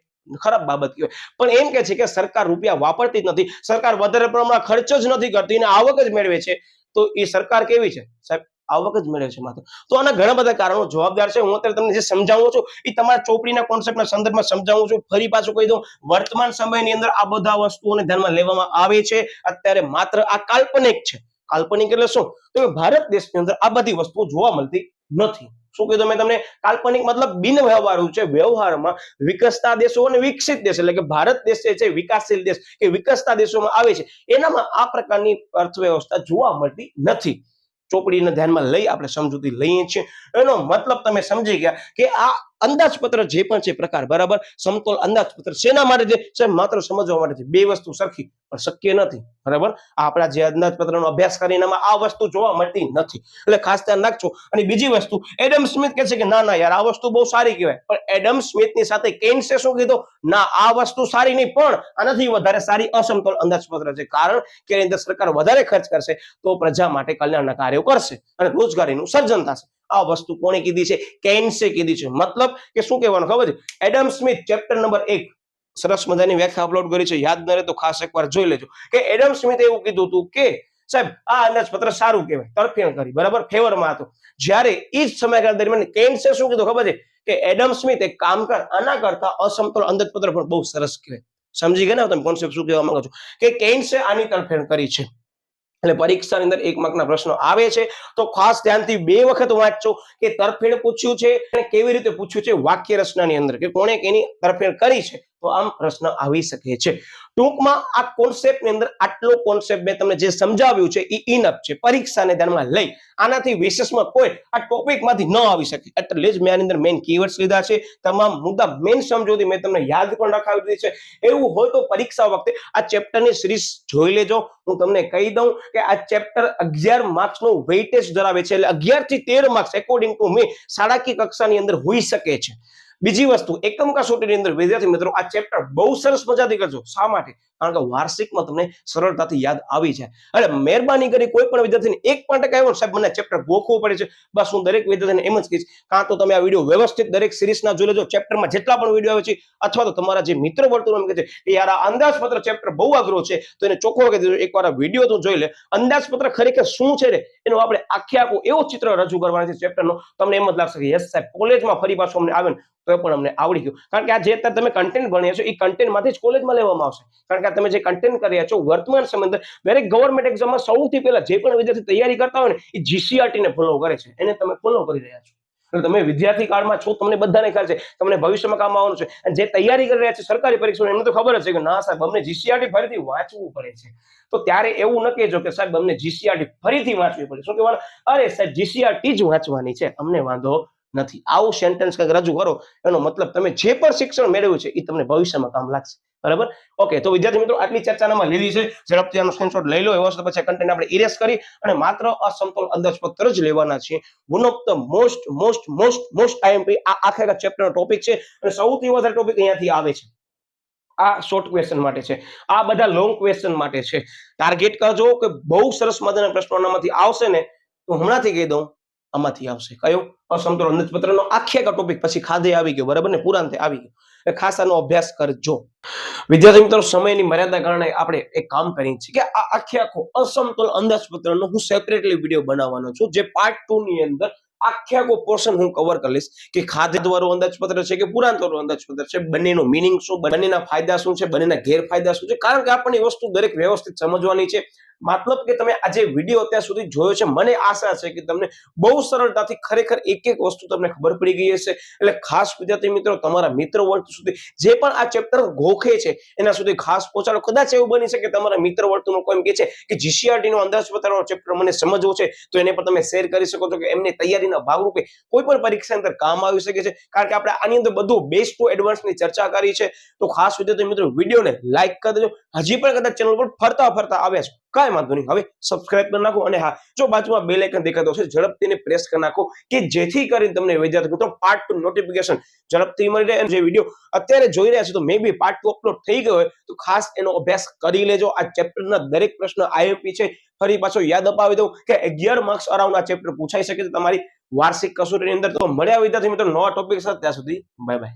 ખરાબ બાબત કહેવાય. પણ એમ કે છે કે સરકાર રૂપિયા વાપરતી જ નથી, સરકાર વધારે પ્રમાણમાં ખર્ચ જ નથી કરતી અને આવક જ મેળવે છે, તો એ સરકાર કેવી છે સાહેબ? આવક જ મેળવે છે માત્ર. તો આના ઘણા બધા કારણો જવાબદાર છે. હું અત્યારે તમને જે સમજાવું છું એ તમારા ચોપડીના કોન્સેપ્ટના સંદર્ભમાં સમજાવું છું. ફરી પાછું કહી દઉં, વર્તમાન સમયની અંદર આ બધા વસ્તુઓને ધ્યાનમાં લેવામાં આવે છે. અત્યારે માત્ર આ કાલ્પનિક છે. કાલ્પનિક એટલે શું? તો ભારત દેશની અંદર આ બધી વસ્તુઓ જોવા મળતી નથી. શું કીધું મેં તમને? કાલ્પનિક મતલબ બિન વ્યવહારુ છે. વ્યવહારમાં વિકસતા દેશો અને વિકસિત દેશ એટલે કે ભારત દેશ છે વિકાસશીલ દેશ કે વિકસતા દેશોમાં આવે છે, એનામાં આ પ્રકારની અર્થવ્યવસ્થા જોવા મળતી નથી. ચોપડીને ધ્યાનમાં લઈ આપણે સમજૂતી લઈએ છીએ. એનો મતલબ તમે સમજી ગયા કે આ અંદાજપત્ર જે પણ છે પ્રકાર બરાબર સમતોલ અંદાજપત્ર શેના માટે છે? સાહેબ માત્ર સમજવા માટે છે. બે વસ્તુ સરખી પણ શક્ય નથી. બરાબર, આપણા જે અંદાજપત્રનો અભ્યાસ કરીને આ વસ્તુ જોવા મળતી નથી, એટલે ખાસ ધ્યાન રાખજો. અને બીજી વસ્તુ, એડમ સ્મિથ કહે છે કે ના ના યાર આ વસ્તુ બહુ સારી કહેવાય, પણ એડમ સ્મિથની સાથે કેન્સે શું કીધું? ના, આ વસ્તુ સારી નહીં, પણ આનાથી વધારે સારી અસમતોલ અંદાજપત્ર છે. કારણ કે એની અંદર સરકાર વધારે ખર્ચ કરશે તો પ્રજા માટે કલ્યાણના કાર્યો કરશે અને રોજગારીનું સર્જન થશે. આ વસ્તુ કોણે કીધી છે? કેન્સે કીધી છે. મતલબ કે શું કહેવાનું ખબર છે? એડમ સ્મિથ ચેપ્ટર નંબર 1 સરસ મજાની વ્યાખ્યા અપલોડ કરી છે. યાદ ન રહે તો ખાસ એકવાર જોઈ લેજો કે એડમ સ્મિથે એવું કીધું હતું કે સાહેબ આ અંદાજપત્ર સારું કહેવાય, તરફેણ કરી, બરાબર, ફેવરમાં હતો. જ્યારે એ જ સમયગાળા દરમિયાન કેન્સે શું કીધું ખબર છે? કે એડમ સ્મિથ એક કામ કર, આના કરતા અસમતોલ અંદાજપત્ર પણ બહુ સરસ કહેવાય. સમજી ગયા ને તમે કોન્સેપ્ટ શું કહેવા માંગો છો? કે કેન્સે આની તરફેણ કરી છે. એટલે પરીક્ષાની અંદર 1 માર્કના પ્રશ્નો આવે છે તો ખાસ ધ્યાનથી 2 વખત વાંચજો કે તરફેણ પૂછ્યું છે અને કેવી રીતે પૂછ્યું છે વાક્ય રચનાની અંદર, કે કોણે કેની તરફેણ કરી છે. તો આમ પ્રશ્ન આવી શકે છે. ટૂંકમાં આ કોન્સેપ્ટની અંદર આટલો કોન્સેપ્ટ મેં તમને જે સમજાવ્યું છે એ ઇનફ છે પરીક્ષાને ધ્યાનમાં લઈ. આનાથી વિશેષમાં કોઈ આ ટોપિકમાંથી ન આવી શકે, એટલે જ મેં આની અંદર મેઇન કીવર્ડ્સ લીધા છે. તમામ મુદ્દા મેઇન સમજૂતી મેં તમને યાદ પણ રખાવી દીધી છે. એવું હોય તો પરીક્ષા વખતે આ ચેપ્ટરની સિરીઝ જોઈ લેજો. હું તમને કહી દઉં કે આ ચેપ્ટર 11 માર્ક્સનું વેઇટેજ ધરાવે છે, એટલે 11 થી 13 માર્ક્સ એકોર્ડિંગ ટુ મી શાળાકીય કક્ષાની અંદર હોઈ શકે છે. બીજી વસ્તુ, એકમ કસોટીની અંદર વિદ્યાર્થી મિત્રો આ ચેપ્ટર બહુ સરસ મજાથી કરજો. શા માટે? કારણ કે વાર્ષિકમાં તમને સરળતાથી યાદ આવી જાય. એટલે મહેરબાની કરી કોઈ પણ વિદ્યાર્થીને 1% આવ્યો સાહેબ મને ચેપ્ટર ગોખવું પડે છે, બસ હું દરેક વિદ્યાર્થીને એમ જ કહીશ, કાં તો તમે આ વિડીયો વ્યવસ્થિત દરેક સિરીઝના જોઈ લેજો, ચેપ્ટરમાં જેટલા પણ વિડીયો આવે છે, અથવા તો તમારા જે મિત્ર વર્તુળ એમ કહે છે કે યાર આ અંદાજપત્ર ચેપ્ટર બહુ અઘરો છે, તો એને ચોખ્ખો કહી દેજો એકવાર આ વિડીયો તો જોઈ લે. અંદાજપત્ર ખરેખર શું છે ને એનો આપણે આખો એવો ચિત્ર રજૂ કરવાનો છે ચેપ્ટરનો, તમને એમ જ લાગશે કે યસ સાહેબ કોલેજમાં ફરી પાછું અમને આવે ને તો પણ અમને આવડી ગયું. કારણ કે આ જે અત્યારે તમે કન્ટેન્ટ ભણ્યા છો એ કન્ટેન્ટમાંથી જ કોલેજમાં લેવામાં આવશે. કારણ કે તમે જે કન્ટેન્ટ કર્યા છો વર્તમાન સમય અંદર દરેક ગવર્મેન્ટ એક્ઝામમાં સૌથી પહેલા જે પણ વિદ્યાર્થી તૈયારી કરતા હોય ને એ જીસીઆરટી ને ફોલો કરે છે, એને તમે ફોલો કરી રહ્યા છો. એટલે તમે વિદ્યાર્થી કાળમાં છો, તમને બધાને ખ્યાલ છે તમને ભવિષ્યમાં કામ આવવાનું છે. અને જે તૈયારી કરી રહ્યા છે સરકારી પરીક્ષાઓ એમને તો ખબર જ છે કે ના સાહેબ અમને જીસીઆરટી ફરીથી વાંચવું પડે છે. તો ત્યારે એવું ન કહેજો કે સાહેબ અમને જીસીઆરટી ફરીથી વાંચવી પડે. શું કહેવાનું? અરે સાહેબ જીસીઆરટી જ વાંચવાની છે, અમને વાંધો નથી. આવું સેન્ટેન્સ કંઈક રજૂ કરો, એનો મતલબ તમે જે પણ શિક્ષણ મેળવ્યું છે એ તમને ભવિષ્યમાં કામ લાગશે. બરાબર, ઓકે. તો વિદ્યાર્થી મિત્રો આટલી ચર્ચામાં લીધી છે, ઝડપથી આનો સ્ક્રીનશોટ લઈ લો. એવો તો પછી કન્ટેન્ટ આપણે ઇરેઝ કરી અને માત્ર અસમતોલ અંદાજપત્ર જ લેવાના છે. One of the most IMP આ આખા ચેપ્ટરનો ટોપિક છે અને સૌથી વધારે ટોપિક અહીંયાથી આવે છે. આ શોર્ટ ક્વેશ્ચન માટે છે, આ બધા લોંગ ક્વેશ્ચન માટે છે. ટાર્ગેટ કરજો કે બહુ સરસ મજાના પ્રશ્નો આમાંથી આવશે ને તો હમણાંથી કહી દઉં આમાંથી આવશે. કયો? અસમતોલ અંદાજપત્રનો આખે ટોપિક. પછી ખાધે આવી ગયો, બરાબર ને, પુરાંતે આવી ગયો. એટલે ખાસ આનો અભ્યાસ કરજો. વિદ્યાર્થી મિત્રો સમયની મર્યાદા કારણે આપણે એક કામ કરીએ છીએ કે આ આખો અસમતોલ અંદાજપત્રનો હું સેપરેટલી વિડીયો બનાવવાનો છું, જે પાર્ટ 2 ની અંદર આખે આખો પોર્શન હું કવર કરી લઈશ કે ખાદ્યવાળું અંદાજપત્ર છે કે પુરાંતવાળું અંદાજપત્ર છે, બંનેનો મિનિંગ શું, બંનેના ફાયદા શું છે, બંનેના ગેરફાયદા શું છે, કારણ કે આપણને વસ્તુ દરેક વ્યવસ્થિત સમજવાની છે. મતલબ કે તમે આજે વિડીયો અત્યાર સુધી જોયો છે, મને આશા છે કે તમને બહુ સરળતાથી ખરેખર એક એક વસ્તુ તમને ખબર પડી ગઈ હશે. એટલે ખાસ વિદ્યાર્થી મિત્રો તમારા મિત્ર વર્ગ સુધી જે પણ આ ચેપ્ટર ગોખે છે એના સુધી ખાસ પહોંચાડો. કદાચ એવું બની શકે તમારા મિત્ર વર્તુળનો કોઈ એમ કહે છે કે જીસીઆરટી નો અંદાજપત્રનો ચેપ્ટર મને સમજવો છે, તો એને પણ તમે શેર કરી શકો છો કે એમની તૈયારીના ભાગરૂપે કોઈ પણ પરીક્ષા અંદર કામ આવી શકે છે, કારણ કે આપણે આની અંદર બધું બેઝ ટુ એડવાન્સ ની ચર્ચા કરી છે. તો ખાસ વિદ્યાર્થી મિત્રો વિડીયોને લાઈક કરી દેજો. હજી પણ કદાચ ચેનલ પર ફરતા આવ્યા છો, કાંઈ વાંધો નહીં, હવે સબસ્ક્રાઇબ કરી નાખો અને હા, જો બાજુમાં બેલ આઇકન દેખાતો હશે ઝડપથી એને પ્રેસ કરી નાખો કે જેથી કરીને તમને વિદ્યાર્થી મિત્રો પાર્ટ 2 નોટિફિકેશન ઝડપથી મળી રહે. જે વિડીયો અત્યારે જોઈ રહ્યા છો તો મે બી પાર્ટ 2 અપલોડ થઈ ગયો હોય તો ખાસ એનો અભ્યાસ કરી લેજો. આ ચેપ્ટરના દરેક પ્રશ્ન આઈએમપી છે. ફરી પાછો યાદ અપાવી દઉં કે 11 માર્ક્સ અરાઉન્ડ આ ચેપ્ટર પૂછાઈ શકે છે તમારી વાર્ષિક કસોટીની અંદર. તો મળ્યા વિદ્યાર્થી મિત્રો નવા ટોપિક સાથે, ત્યાં સુધી બાય બાય.